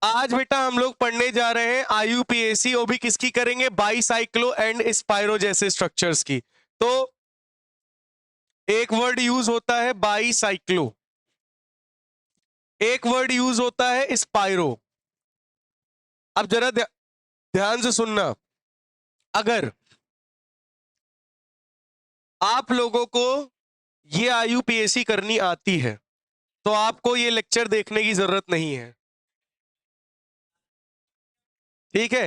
आज बेटा हम लोग पढ़ने जा रहे हैं आईयूपीएसी, वो भी किसकी करेंगे, बाईसाइक्लो एंड स्पाइरो जैसे स्ट्रक्चर्स की। तो एक वर्ड यूज होता है बाईसाइक्लो, एक वर्ड यूज होता है स्पाइरो। अब जरा ध्यान से सुनना, अगर आप लोगों को ये आईयूपीएसी करनी आती है तो आपको ये लेक्चर देखने की जरूरत नहीं है, ठीक है।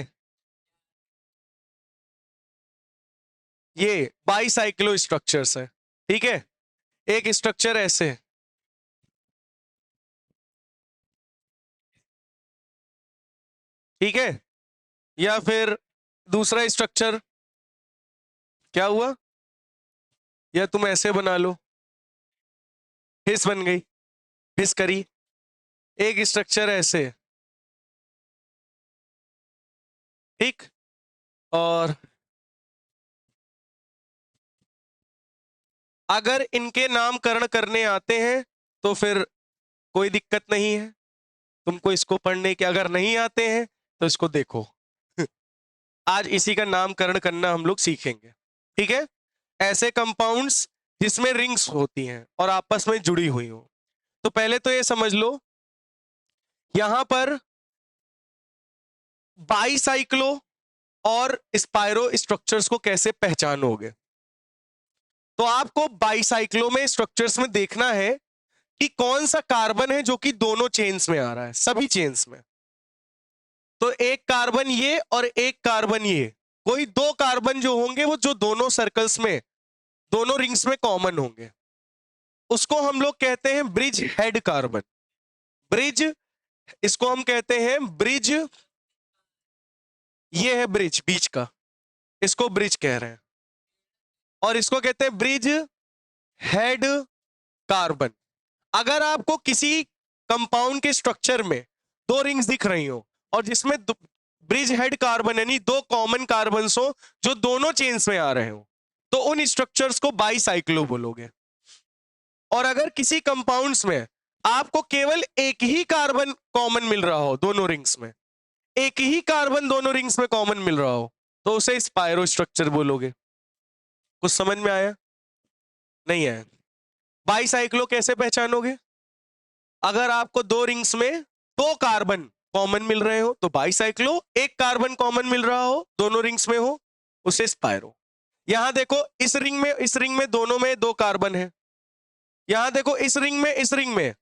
ये बाईसाइक्लो स्ट्रक्चर्स है, ठीक है। एक स्ट्रक्चर ऐसे है, ठीक है, या फिर दूसरा स्ट्रक्चर क्या हुआ, या तुम ऐसे बना लो, हिस बन गई, हिस करी। एक स्ट्रक्चर ऐसे, ठीक। और अगर इनके नामकरण करने आते हैं तो फिर कोई दिक्कत नहीं है, तुमको इसको पढ़ने के। अगर नहीं आते हैं तो इसको देखो आज इसी का नामकरण करना हम लोग सीखेंगे, ठीक है। ऐसे कंपाउंड्स जिसमें रिंग्स होती हैं और आपस में जुड़ी हुई हो। तो पहले तो ये समझ लो, यहां पर बाईसाइक्लो और स्पाइरो स्ट्रक्चर्स को कैसे पहचानोगे। तो आपको बाईसाइक्लो में स्ट्रक्चर्स में देखना है कि कौन सा कार्बन है जो कि दोनों चेन्स में आ रहा है, सभी चेन्स में। तो एक कार्बन ये और एक कार्बन ये, कोई दो कार्बन जो होंगे वो जो दोनों सर्कल्स में, दोनों रिंग्स में कॉमन होंगे, उसको हम लोग कहते हैं ब्रिज हेड कार्बन। ब्रिज, इसको हम कहते हैं ब्रिज, ये है ब्रिज बीच का, इसको ब्रिज कह रहे हैं। और इसको कहते हैं ब्रिज हेड कार्बन। अगर आपको किसी कंपाउंड के स्ट्रक्चर में दो रिंग्स दिख रही हो और जिसमें ब्रिज हेड कार्बन यानी दो कॉमन कार्बन्स हो जो दोनों चेन्स में आ रहे हो, तो उन स्ट्रक्चर्स को बाईसाइक्लो बोलोगे। और अगर किसी कंपाउंड्स में आपको केवल एक ही कार्बन कॉमन मिल रहा हो दोनों रिंग्स में, एक ही कार्बन दोनों रिंग्स में कॉमन मिल रहा हो, तो उसे स्पाइरो स्ट्रक्चर बोलोगे। कुछ समझ में आया? नहीं आया? बाईसाइक्लो कैसे पहचानोगे? अगर आपको दो रिंग्स में दो कार्बन कॉमन मिल रहे हो तो बाईसाइक्लो, एक कार्बन कॉमन मिल रहा हो दोनों रिंग्स में हो उसे स्पाइरो। यहां देखो इस रिंग में दोनों में दो कार्बन है। यहां देखो इस रिंग में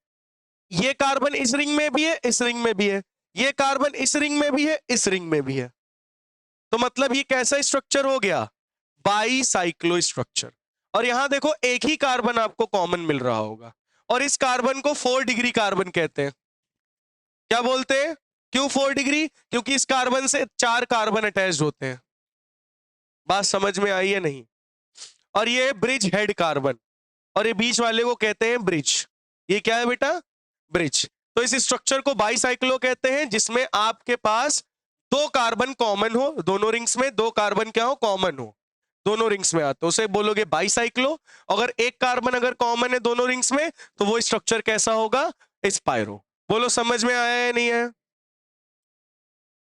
ये कार्बन इस रिंग में भी है, इस रिंग में भी है, ये कार्बन इस रिंग में भी है, इस रिंग में भी है। तो मतलब ये कैसा स्ट्रक्चर हो गया? Bicyclo structure. और यहां देखो एक ही कार्बन आपको कॉमन मिल रहा होगा और इस कार्बन को 4 डिग्री कार्बन कहते हैं। क्या बोलते हैं? क्यों 4 डिग्री? क्योंकि इस कार्बन से 4 कार्बन अटैच्ड होते हैं। बात समझ में आई है नहीं? और ये ब्रिज हेड कार्बन, और ये बीच वाले को कहते हैं ब्रिज। ये क्या है बेटा? ब्रिज। तो इस स्ट्रक्चर को बाईसाइक्लो कहते हैं जिसमें आपके पास दो कार्बन कॉमन हो, दोनों रिंग्स में दो कार्बन क्या हो? कॉमन हो, दोनों रिंग्स में आते, उसे बोलोगे बाईसाइक्लो। अगर एक कार्बन अगर कॉमन है दोनों रिंग्स में तो वो स्ट्रक्चर कैसा होगा? स्पाइरो। बोलो समझ में आया है नहीं आया?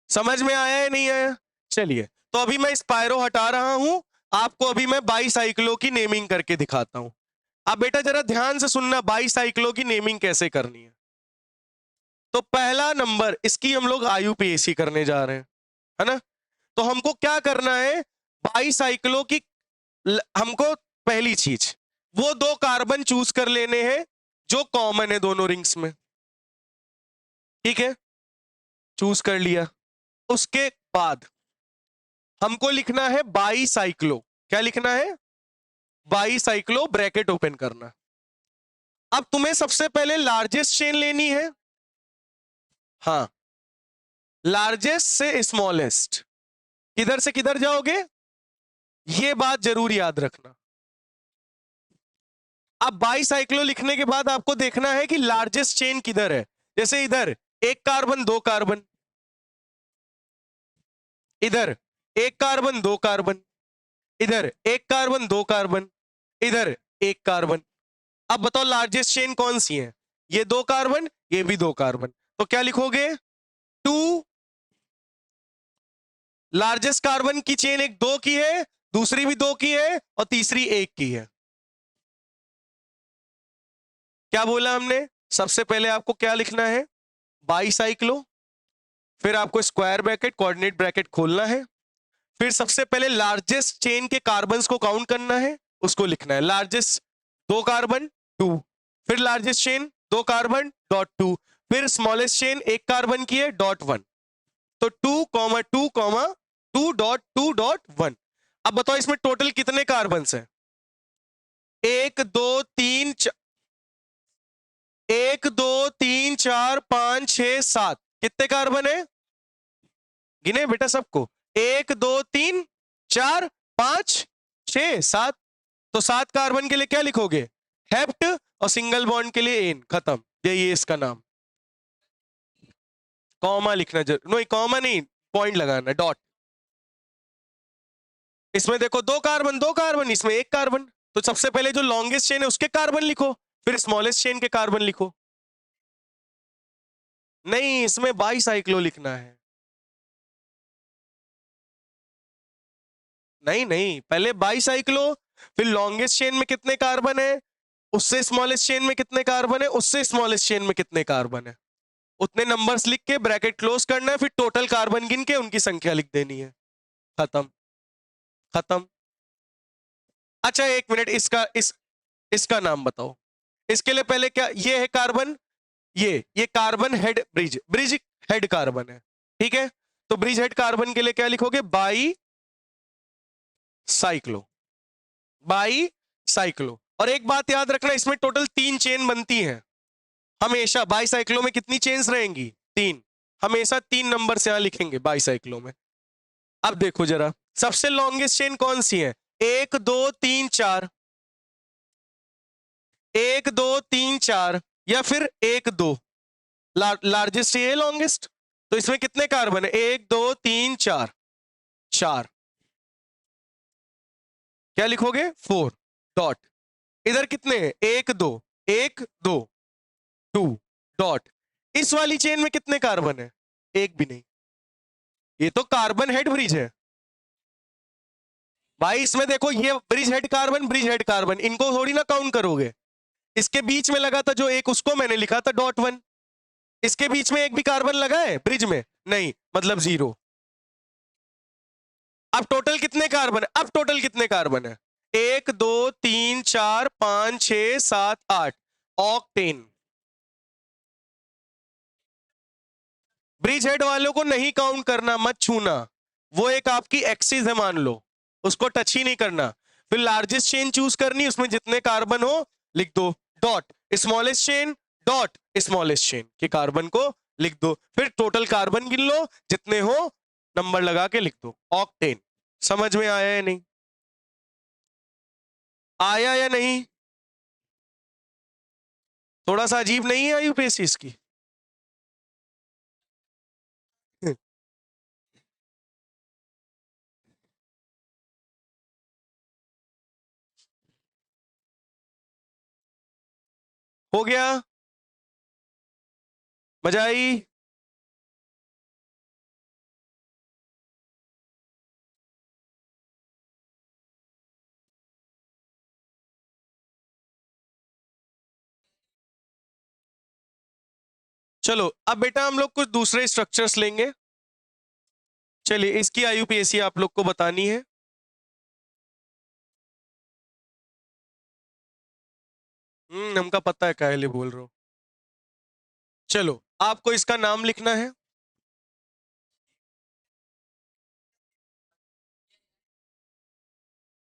समझ में आया है नहीं आया? चलिए, तो अभी मैं स्पाइरो हटा रहा हूं, आपको अभी मैं बाईसाइक्लो की नेमिंग करके दिखाता हूं। अब बेटा जरा ध्यान से सुनना बाईसाइक्लो की नेमिंग कैसे करनी है। तो पहला नंबर, इसकी हम लोग आईयूपीएसी करने जा रहे हैं, है ना। तो हमको क्या करना है? बाईसाइक्लो की हमको पहली चीज वो दो कार्बन चूज कर लेने हैं जो कॉमन है दोनों रिंग्स में, ठीक है। चूज कर लिया, उसके बाद हमको लिखना है बाईसाइक्लो। क्या लिखना है? बाईसाइक्लो, ब्रैकेट ओपन करना। अब तुम्हें सबसे पहले लार्जेस्ट चेन लेनी है, हाँ, लार्जेस्ट से स्मॉलेस्ट। किधर से किधर जाओगे? ये बात जरूर याद रखना। अब बाईसाइक्लो लिखने के बाद आपको देखना है कि लार्जेस्ट चेन किधर है। जैसे इधर एक कार्बन दो कार्बन, इधर एक कार्बन दो कार्बन, इधर एक कार्बन दो कार्बन, इधर एक कार्बन। अब बताओ लार्जेस्ट चेन कौन सी है? ये दो कार्बन, ये भी दो कार्बन। तो क्या लिखोगे? लार्जेस्ट कार्बन की चेन एक 2 की है, दूसरी भी 2 की है और तीसरी 1 की है। क्या बोला हमने? सबसे पहले आपको क्या लिखना है? बाईसाइक्लो, फिर आपको स्क्वायर ब्रैकेट कोऑर्डिनेट ब्रैकेट खोलना है, फिर सबसे पहले लार्जेस्ट चेन के कार्बन्स को काउंट करना है, उसको लिखना है। लार्जेस्ट 2 कार्बन 2, फिर लार्जेस्ट चेन 2 कार्बन डॉट 2, फिर स्मॉलेस्ट चेन 1 कार्बन की है डॉट 1। तो 2,2,2,2.1। अब बताओ इसमें टोटल कितने कार्बन्स हैं? 1 2 3 1 2 3 4 5 6 7। कितने कार्बन है? गिने बेटा सबको। 1 2 3 4 5 6 7। तो 7 कार्बन के लिए क्या लिखोगे? हेप्ट, और सिंगल बॉन्ड के लिए एन। खत्म, यही है इसका नाम। कॉमा लिखना जरूर, नहीं कॉमा नहीं, पॉइंट लगाना, डॉट। इसमें देखो 2 कार्बन 2 कार्बन, इसमें 1 कार्बन। तो सबसे पहले जो लॉन्गेस्ट चेन है उसके कार्बन लिखो, फिर स्मॉलेस्ट चेन के कार्बन लिखो। नहीं, इसमें बाईसाइक्लो लिखना है। नहीं नहीं, पहले बाईसाइक्लो, फिर लॉन्गेस्ट चेन में कितने कार्बन है, उससे स्मॉलेस्ट चेन में कितने कार्बन है, उससे स्मॉलेस्ट चेन में कितने कार्बन है, उतने नंबर्स लिख के ब्रैकेट क्लोज करना है, फिर टोटल कार्बन गिन के उनकी संख्या लिख देनी है। खत्म खत्म। अच्छा एक मिनट, इसका नाम बताओ। इसके लिए पहले क्या, ये है कार्बन, ये carbon head bridge, bridge head carbon है, ठीक है। तो ब्रिज हेड कार्बन के लिए क्या लिखोगे? By cyclo, by cyclo. और एक बात याद रखना, इसमें टोटल 3 चेन बनती हैं हमेशा। बाईसाइक्लो में कितनी चेन्स रहेंगी? 3। हमेशा 3 नंबर से यहां लिखेंगे बाईसाइक्लो में। अब देखो जरा, सबसे लॉन्गेस्ट चेन कौन सी है? 1 2 3 4, 1 2 3 4, या फिर 1 2। लार्जेस्ट ये लॉन्गेस्ट। तो इसमें कितने कार्बन है? 1 2 3 4, 4। क्या लिखोगे? 4 डॉट। इधर कितने हैं? 1 2 1 2 2 डॉट। इस वाली चेन में कितने कार्बन है? एक भी नहीं। ये तो कार्बन हेड ब्रिज है भाई। इसमें देखो, ये bridge head carbon, bridge head carbon, इनको थोड़ी ना काउंट करोगे। इसके बीच में लगा था जो एक, उसको मैंने लिखा था डॉट 1। इसके बीच में एक भी कार्बन लगा है ब्रिज में? नहीं, मतलब 0। अब टोटल कितने कार्बन है? अब टोटल कितने कार्बन है? 1 2 3 4 5 6 7 8, ऑक्टेन। ब्रिज हेड वालों को नहीं काउंट करना, मत छूना। वो एक आपकी एक्सिस है मान लो, उसको टच ही नहीं करना। फिर लार्जेस्ट चेन चूज करनी, उसमें जितने कार्बन हो लिख दो dot. Smallest chain dot, smallest chain के कार्बन को लिख दो। फिर टोटल कार्बन गिन लो, जितने हो नंबर लगा के लिख दो। ऑक्टेन। समझ में आया या नहीं? आया या नहीं? थोड़ा सा अजीब नहीं है यूपीएससी इसकी? हो गया? मजा आई? चलो अब बेटा हम लोग कुछ दूसरे स्ट्रक्चर्स लेंगे। चलिए, इसकी आईयूपीएसी आप लोग को बतानी है। हमका पता है काहे लिए बोल रहा हूं। चलो, आपको इसका नाम लिखना है।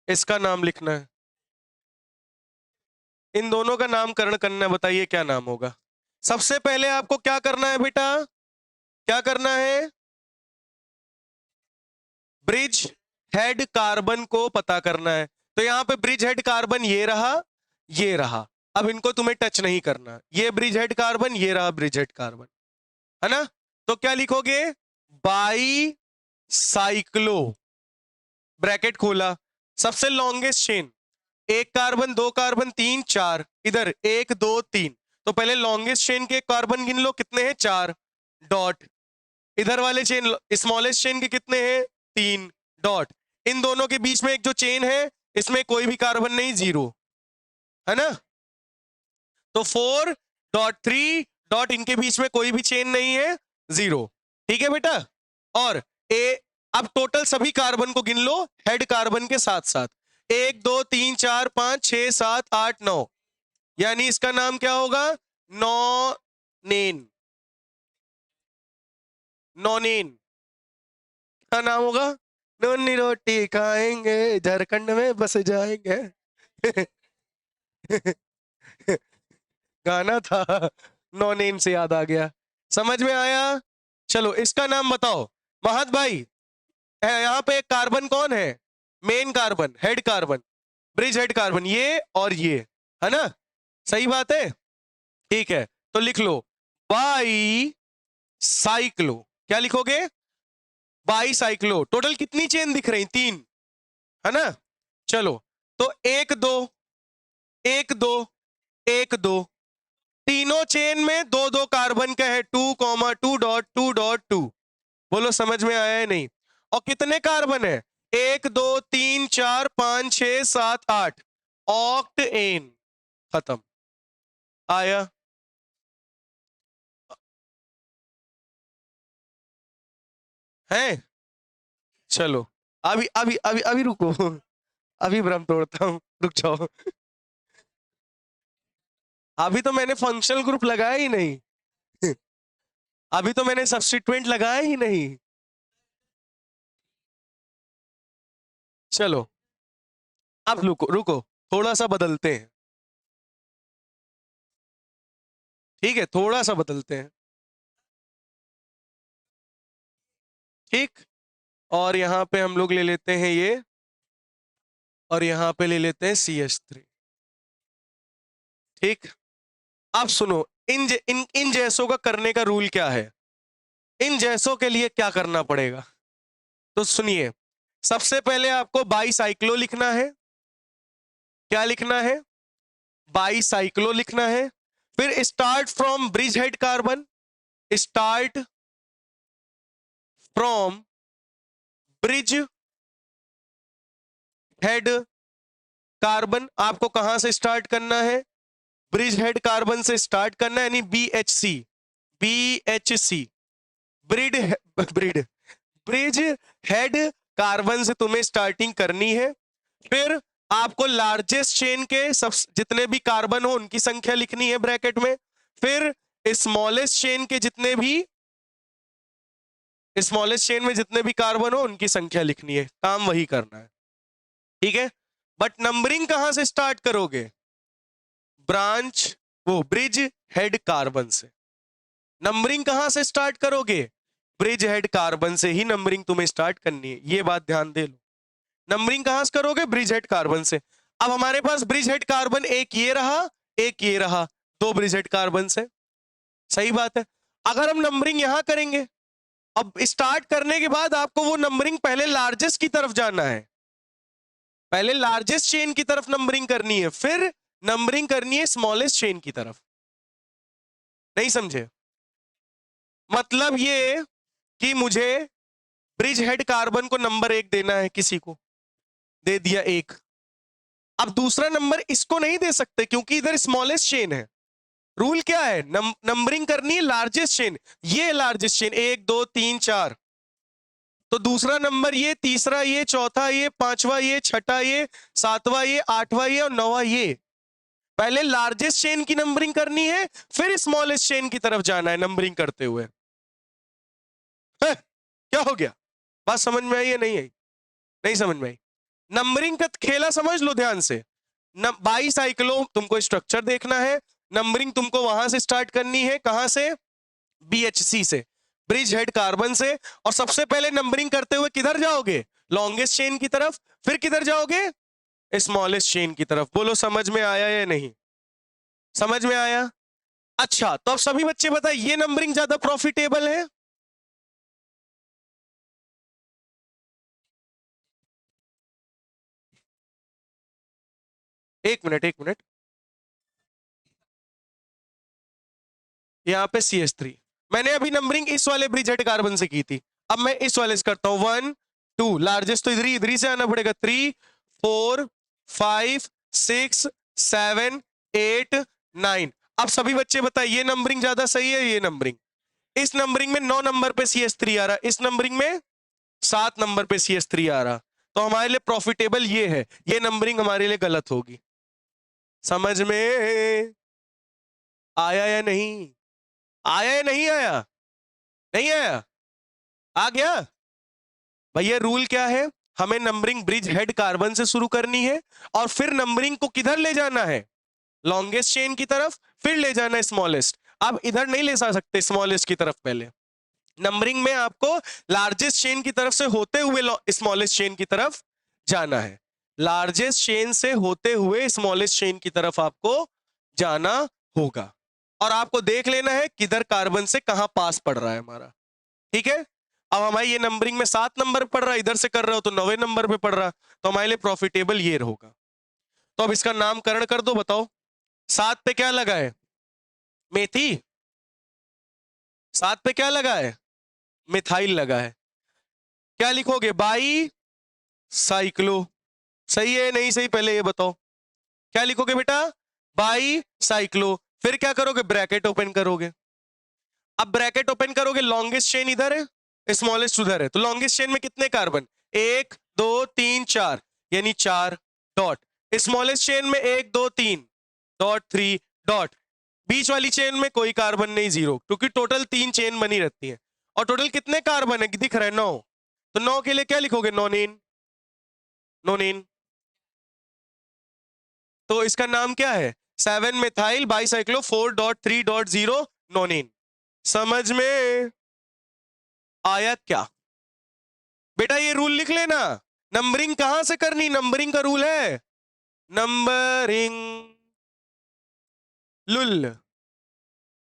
इसका नाम लिखना है। इन दोनों का नामकरण करना है, बताइए क्या नाम होगा। सबसे पहले आपको क्या करना है बेटा? क्या करना है? ब्रिज हेड कार्बन को पता करना है। तो यहां पे ब्रिज हेड कार्बन ये रहा, ये रहा। अब इनको तुम्हें टच नहीं करना। ये ब्रिज हेड कार्बन, ये रहा ब्रिज हेड कार्बन, है ना। तो क्या लिखोगे? बाई साइक्लो, ब्रैकेट खोला, सबसे लॉन्गेस्ट चेन, 1 कार्बन 2 कार्बन 3 4, इधर 1 2 3। तो पहले लॉन्गेस्ट चेन के कार्बन गिन लो, कितने हैं? 4 डॉट। इधर वाले चेन, स्मॉलेस्ट चेन के कितने हैं? 3 डॉट, इन दोनों के बीच में एक जो चेन है इसमें कोई भी कार्बन नहीं, 0 है ना। तो 4 डॉट 3 डॉट, इनके बीच में कोई भी चेन नहीं है, 0। ठीक है बेटा। और अब टोटल सभी कार्बन को गिन लो हेड कार्बन के साथ साथ, 1 2 3 4 5 6 7 8 9, यानी इसका नाम क्या होगा, नॉनेन। नॉनेन क्या नाम होगा, नोनी रोटी खाएंगे झारखंड में बस जाएंगे। गाना था, नॉनेन से याद आ गया। समझ में आया। चलो इसका नाम बताओ महत भाई। यहाँ पे कार्बन कौन है, main carbon, head carbon, bridge head carbon, ये और ये, है ना। सही बात है। ठीक है, तो लिख लो बाई साइक्लो। क्या लिखोगे, बाई साइक्लो। टोटल कितनी चेन दिख रही, 3, है ना। चलो तो 1 2 1 2 1 2, तीनों चेन में 2 2 कार्बन का है, 2 डॉट 2 डॉट 2। बोलो समझ में आया है नहीं। और कितने कार्बन है, 1 2 3 4 5 6 7 8, ऑक्ट एन। खत्म। आया। है। चलो अभी अभी अभी अभी रुको, अभी भ्रम तोड़ता हूं, रुक जाओ। अभी तो मैंने फंक्शनल ग्रुप लगाया ही नहीं। अभी तो मैंने सब्स्टिट्यूएंट लगाया ही नहीं। चलो अब रुको रुको, थोड़ा सा बदलते हैं। ठीक है, थोड़ा सा बदलते हैं। ठीक, और यहां पे हम लोग ले लेते हैं ये, और यहां पे ले लेते हैं CH3। ठीक, अब सुनो, इन जैसों का करने का रूल क्या है, इन जैसों के लिए क्या करना पड़ेगा। तो सुनिए, सबसे पहले आपको बाईसाइक्लो लिखना है। क्या लिखना है, बाईसाइक्लो लिखना है। फिर start from bridge head carbon, start from bridge head carbon. आपको कहां से स्टार्ट करना है, ब्रिज हेड कार्बन से स्टार्ट करना है, यानी BHC, BHC, ब्रिड ब्रिड ब्रिज हेड कार्बन से तुम्हें स्टार्टिंग करनी है। फिर आपको लार्जेस्ट चेन के सब जितने भी कार्बन हो उनकी संख्या लिखनी है ब्रैकेट में। फिर स्मॉलेस्ट चेन के जितने भी, स्मॉलेस्ट चेन में जितने भी कार्बन हो उनकी संख्या लिखनी है। काम वही करना है, ठीक है। बट नंबरिंग कहां से स्टार्ट करोगे, ब्रांच वो ब्रिज हेड कार्बन से। नंबरिंग कहां से स्टार्ट करोगे, ब्रिज हेड कार्बन से ही नंबरिंग तुम्हें स्टार्ट करनी है, ये बात ध्यान दे लो। नंबरिंग कहां से करोगे, ब्रिज हेड कार्बन से। अब हमारे पास ब्रिज हेड कार्बन एक ये रहा, एक ये रहा, 2 ब्रिज हेड कार्बन से। सही बात है। अगर हम नंबरिंग यहां करेंगे, अब स्टार्ट करने के बाद आपको वो नंबरिंग पहले लार्जेस्ट की तरफ जाना है, पहले लार्जेस्ट चेन की तरफ नंबरिंग करनी है, फिर नंबरिंग करनी है स्मॉलेस्ट चेन की तरफ। नहीं समझे, मतलब ये कि मुझे ब्रिज हेड कार्बन को नंबर 1 देना है, किसी को दे दिया 1। अब दूसरा नंबर इसको नहीं दे सकते क्योंकि इधर स्मॉलेस्ट चेन है। रूल क्या है, नंबरिंग करनी है लार्जेस्ट चेन, ये लार्जेस्ट चेन 1 2 3 4, तो दूसरा नंबर ये, तीसरा ये, चौथा ये, पांचवा ये, छठा ये, सातवां ये, आठवां ये और नौवां ये। पहले लार्जेस्ट चेन की नंबरिंग करनी है, फिर स्मॉलेस्ट चेन की तरफ जाना है नंबरिंग करते हुए। क्या हो गया, बात समझ में आई या नहीं आई, नहीं समझ में आई। नंबरिंग का खेला समझ लो ध्यान से। बाईसाइक्लो तुमको स्ट्रक्चर देखना है, नंबरिंग तुमको वहां से स्टार्ट करनी है, कहां से, BHC से, ब्रिज हेड कार्बन से। और सबसे पहले नंबरिंग करते हुए किधर जाओगे, लॉन्गेस्ट चेन की तरफ, फिर किधर जाओगे, स्मॉलेस्ट चेन की तरफ। बोलो समझ में आया या नहीं, समझ में आया। अच्छा, तो अब सभी बच्चे बताए ये नंबरिंग ज्यादा प्रॉफिटेबल है, एक मिनट एक मिनट, यहां पे CH3 मैंने अभी नंबरिंग इस वाले ब्रिज हेड कार्बन से की थी, अब मैं इस वाले से करता हूं 1 2, लार्जेस्ट तो इधर ही से आना पड़ेगा। 3 4 5 6 7 8 9। अब सभी बच्चे बताइए ये नंबरिंग ज्यादा सही है ये नंबरिंग? इस नंबरिंग में 9 नंबर पे CS3 आ रहा, इस नंबरिंग में 7 नंबर पे CS3 आ रहा, तो हमारे लिए प्रॉफिटेबल ये है, ये नंबरिंग हमारे लिए गलत होगी। समझ में आया या नहीं? आया या नहीं आया? नहीं आया? आ गया? भैया रूल क्या है, हमें नंबरिंग ब्रिज हेड कार्बन से शुरू करनी है और फिर नंबरिंग को किधर ले जाना है? लॉन्गेस्ट चेन की तरफ, फिर ले जाना है स्मॉलेस्ट। अब इधर नहीं ले जा सकते स्मॉलेस्ट की तरफ, पहले नंबरिंग में आपको लार्जेस्ट चेन की तरफ से होते हुए स्मॉलेस्ट चेन की तरफ जाना है। लार्जेस्ट चेन से होते हुए स्मॉलेस्ट चेन की तरफ आपको जाना होगा और आपको देख लेना है किधर कार्बन से कहां पास पड़ रहा है हमारा। ठीक है, अब हमारी ये नंबरिंग में 7 नंबर पड़ रहा है, इधर से कर रहे हो तो 9वें नंबर पे पड़ रहा, तो हमारे लिए प्रॉफिटेबल ये होगा। तो अब इसका नामकरण कर दो, बताओ 7 पे क्या लगा है? मेथी। 7 पे क्या लगा है? मिथाइल लगा है। क्या लिखोगे? By cyclo. सही है नहीं सही पहले ये बताओ, क्या लिखोगे बेटा? By cyclo. फिर क्या करोगे? ब्रैकेट ओपन करोगे। अब ब्रैकेट ओपन करोगे, लॉन्गेस्ट चेन इधर है, स्मॉलेस्ट उधर है, तो लॉन्गेस्ट चेन में कितने कार्बन? 1 2 3 4, यानी 4 डॉट। स्मॉलेस्ट चेन में 1 2 3 डॉट 3 डॉट। बीच वाली चेन में कोई कार्बन नहीं, 0, क्योंकि टोटल 3 चेन बनी रहती है। और टोटल कितने कार्बन है दिख रहा है? 9। तो 9 के लिए क्या लिखोगे? नोनेन। नोनेन। तो इसका नाम क्या है? 7 मिथाइल बाईसाइक्लो 4.3.0 नोनेन। समझ में आया क्या? बेटा ये रूल लिख लेना। नंबरिंग कहां से करनी? नंबरिंग का रूल है नंबरिंग लुल,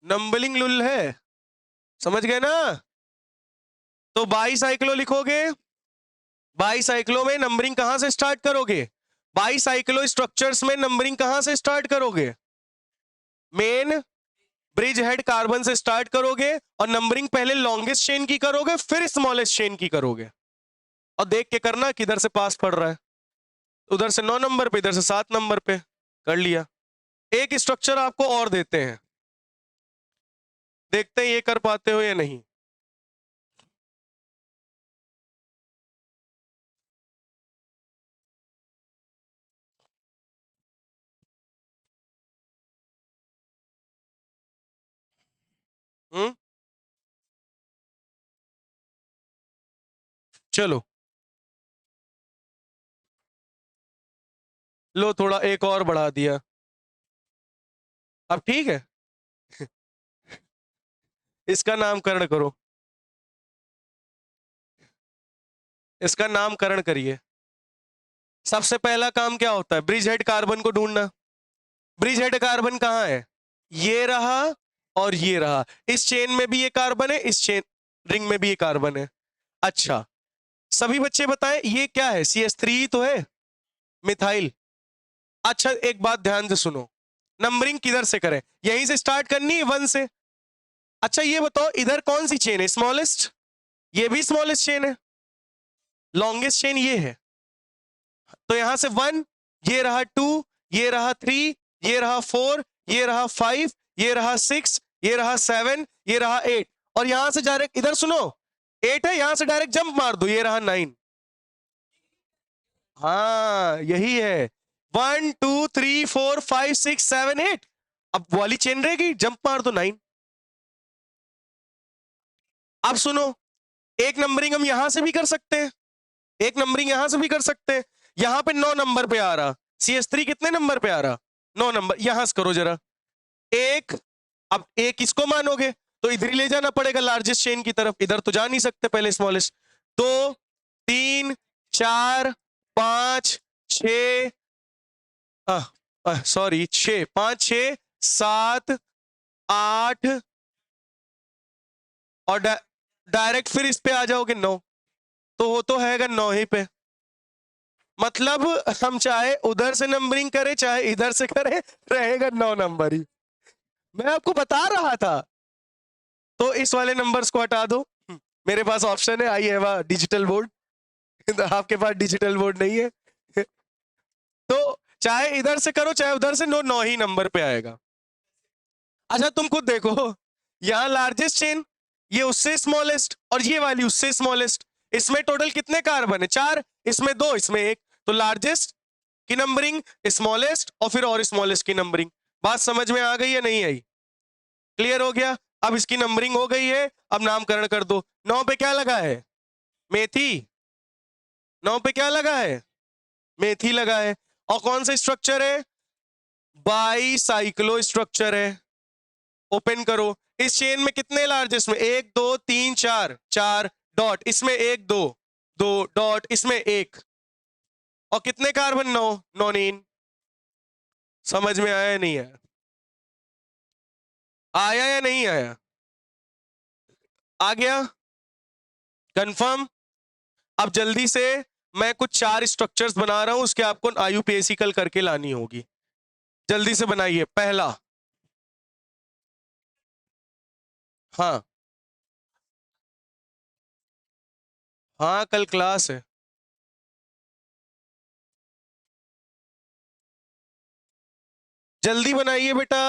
नंबरिंग लुल है, समझ गए ना? तो बाईसाइक्लो लिखोगे, बाईसाइक्लो में नंबरिंग कहां से स्टार्ट करोगे? बाईसाइक्लो स्ट्रक्चर्स में नंबरिंग कहां से स्टार्ट करोगे? मेन ब्रिज हेड कार्बन से स्टार्ट करोगे और नंबरिंग पहले लॉन्गेस्ट चेन की करोगे फिर स्मॉलेस्ट चेन की करोगे, और देख के करना किधर से पास पड़ रहा है। उधर से 9 नंबर पे, इधर से 7 नंबर पे कर लिया। एक स्ट्रक्चर आपको और देते हैं, देखते हैं ये कर पाते हो या नहीं। चलो लो, थोड़ा एक और बढ़ा दिया, अब ठीक है। इसका नामकरण करो, इसका नामकरण करिए। सबसे पहला काम क्या होता है? ब्रिज हेड कार्बन को ढूंढना। ब्रिज हेड कार्बन कहां है? ये रहा और ये रहा। इस चेन में भी ये कार्बन है, इस चेन रिंग में भी ये कार्बन है। अच्छा सभी बच्चे बताएं ये क्या है? CS3 तो है, मिथाइल। अच्छा एक बात ध्यान से सुनो, नंबरिंग किधर से करें? यहीं से स्टार्ट करनी है 1 से। अच्छा ये बताओ इधर कौन सी चेन है? स्मॉलेस्ट। ये भी स्मॉलेस्ट चेन है, लॉन्गेस्ट चेन ये है, तो यहां से 1, ये रहा 2, ये रहा 3, ये रहा 4, ये रहा 5, ये रहा 6, ये रहा 7, ये रहा 8, और यहां से डायरेक्ट इधर सुनो 8 है, यहां से डायरेक्ट जंप मार दो, ये रहा 9। हाँ यही है, 1 2 3 4 5 6 7 8। अब वाली चेन रहेगी, जंप मार दो 9। अब सुनो, एक नंबरिंग हम यहां से भी कर सकते हैं, एक नंबरिंग यहां से भी कर सकते हैं। यहां पे 9 नंबर पे आ रहा, CS3 कितने नंबर पे आ रहा? 9 नंबर। यहां से करो जरा एक, अब एक इसको मानोगे तो इधर ही ले जाना पड़ेगा लार्जेस्ट चेन की तरफ, इधर तो जा नहीं सकते पहले स्मॉलेस्ट। 2 3 4 5 6, सॉरी 6 5 6 7 8, और डायरेक्ट फिर इस पे आ जाओगे 9, तो वो तो हैगा 9 ही पे। मतलब हम चाहे उधर से नंबरिंग करें चाहे इधर से करें, रहेगा 9 नंबर ही। मैं आपको बता रहा था। तो इस वाले नंबर्स को हटा दो, मेरे पास ऑप्शन है, I have a digital board. आपके पास डिजिटल बोर्ड नहीं है। तो चाहे इधर से करो चाहे उधर से, नो 9 ही नंबर पे आएगा। अच्छा तुम खुद देखो, यहां लार्जेस्ट चेन, ये उससे स्मॉलेस्ट और ये वाली उससे स्मॉलेस्ट, इसमें टोटल कितने कार्बन है? 4, इसमें 2, इसमें 1। तो लार्जेस्ट की नंबरिंग, स्मॉलेस्ट और फिर और स्मॉलेस्ट की नंबरिंग। बात समझ में आ गई या नहीं आई? क्लियर हो गया? अब इसकी नंबरिंग हो गई है, अब नामकरण कर दो। 9 पे क्या लगा है? मेथी। 9 पे क्या लगा है? मेथी लगा है। और कौन सा स्ट्रक्चर है? बाईसाइक्लो स्ट्रक्चर है। ओपन करो। इस चेन में कितने लार्जेस्ट में? 1 2 3 4, 4 डॉट, इसमें 1 2, 2 डॉट, इसमें 1। और कितने कार्बन? 9, नॉनिन। समझ में आया या नहीं आया? आया या नहीं आया? आ गया? कंफर्म? अब जल्दी से मैं कुछ 4 स्ट्रक्चर्स बना रहा हूं, उसके आपको आईयूपीएसी कल करके लानी होगी। जल्दी से बनाइए। पहला, हाँ हाँ कल क्लास है। जल्दी बनाइए बेटा।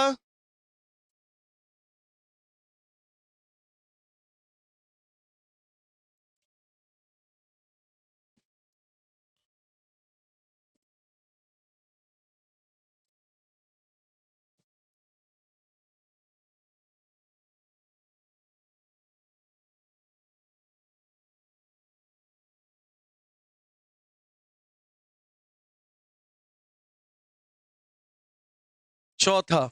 चौथा,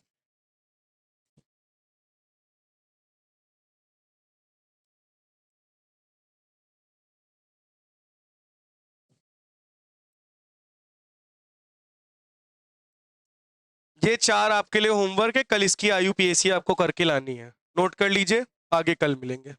ये 4 आपके लिए होमवर्क है, कल इसकी आईयूपीएसी आपको करके लानी है। नोट कर लीजिए, आगे कल मिलेंगे।